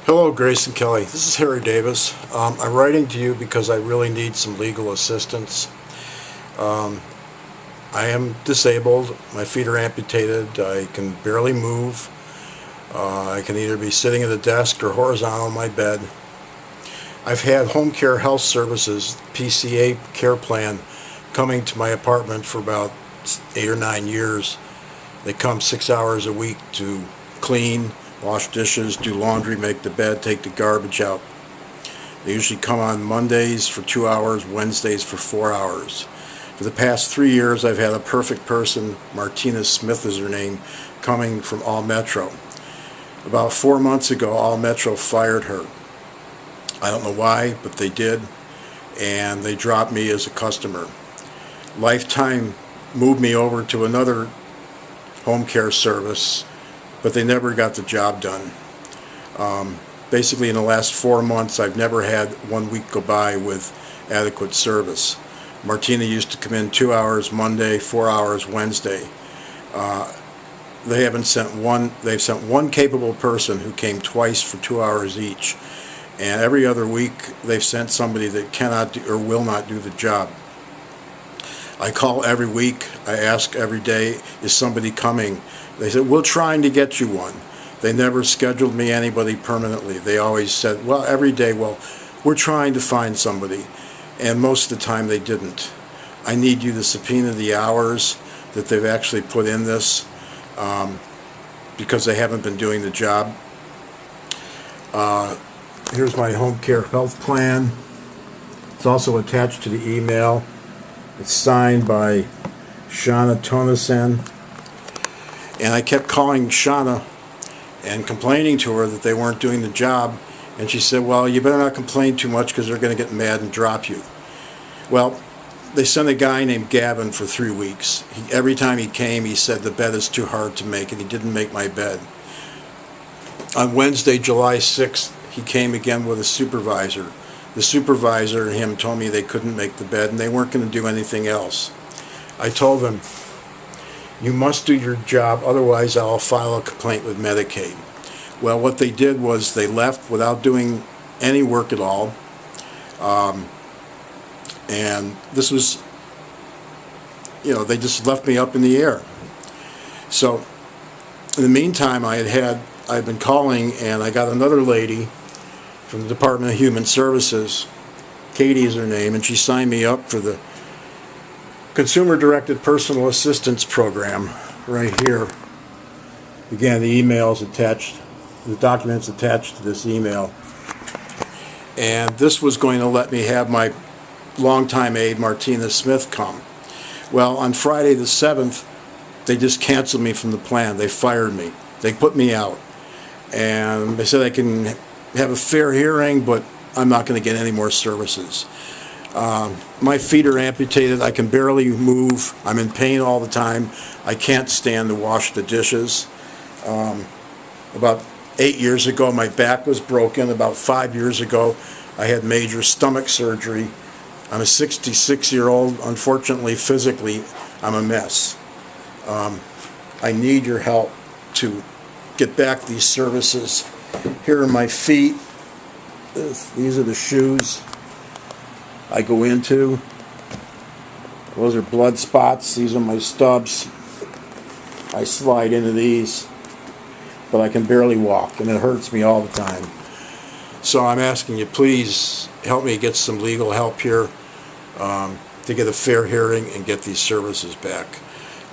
Hello, Grace and Kelly. This is Harry Davis. I'm writing to you because I really need some legal assistance. I am disabled. My feet are amputated. I can barely move. I can either be sitting at a desk or horizontal on my bed. I've had home care health services, PCA care plan, coming to my apartment for about 8 or 9 years. They come 6 hours a week to clean, wash dishes, do laundry, make the bed, take the garbage out. They usually come on Mondays for 2 hours, Wednesdays for 4 hours. For the past 3 years, I've had a perfect person, Martina Smith is her name, coming from All Metro. About 4 months ago, All Metro fired her. I don't know why, but they did, and they dropped me as a customer. Lifetime moved me over to another home care service, but they never got the job done. Basically, in the last 4 months, I've never had 1 week go by with adequate service. Martina used to come in 2 hours Monday, 4 hours Wednesday. They've sent one capable person who came twice for 2 hours each. And every other week, they've sent somebody that cannot do, or will not do the job. I call every week. I ask every day, is somebody coming? They said, we're trying to get you one. They never scheduled me anybody permanently. They always said, well, every day, well, we're trying to find somebody. And most of the time they didn't. I need you to subpoena the hours that they've actually put in this because they haven't been doing the job. Here's my home care health plan. It's also attached to the email. It's signed by Shauna Tonesen. And I kept calling Shauna and complaining to her that they weren't doing the job. And she said, well, you better not complain too much because they're going to get mad and drop you. Well, they sent a guy named Gavin for 3 weeks. Every time he came, he said the bed is too hard to make, and he didn't make my bed. On Wednesday, July 6th, he came again with a supervisor. The supervisor and him told me they couldn't make the bed and they weren't going to do anything else. I told them, you must do your job, otherwise I'll file a complaint with Medicaid. Well, what they did was they left without doing any work at all. And this was, they just left me up in the air. So, in the meantime, I've been calling, and I got another lady from the Department of Human Services, Katie is her name, and she signed me up for the Consumer-Directed Personal Assistance Program right here. Again, the email's attached, the document's attached to this email. And this was going to let me have my longtime aide, Martina Smith, come. Well, on Friday the 7th, they just canceled me from the plan. They fired me. They put me out. And they said I can have a fair hearing, but I'm not going to get any more services. My feet are amputated. I can barely move. I'm in pain all the time. I can't stand to wash the dishes. About 8 years ago, my back was broken. About 5 years ago, I had major stomach surgery. I'm a 66-year-old. Unfortunately, physically, I'm a mess. I need your help to get back these services. Here are my feet. These are the shoes I go into. Those are blood spots. These are my stubs. I slide into these, but I can barely walk, and it hurts me all the time. So I'm asking you, please help me get some legal help here to get a fair hearing and get these services back.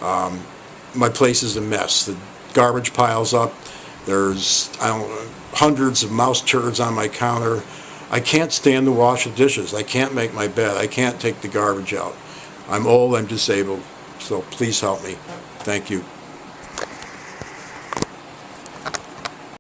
My place is a mess. The garbage piles up. There's, hundreds of mouse turds on my counter. I can't stand to wash the dishes. I can't make my bed. I can't take the garbage out. I'm old. I'm disabled. So please help me. Thank you.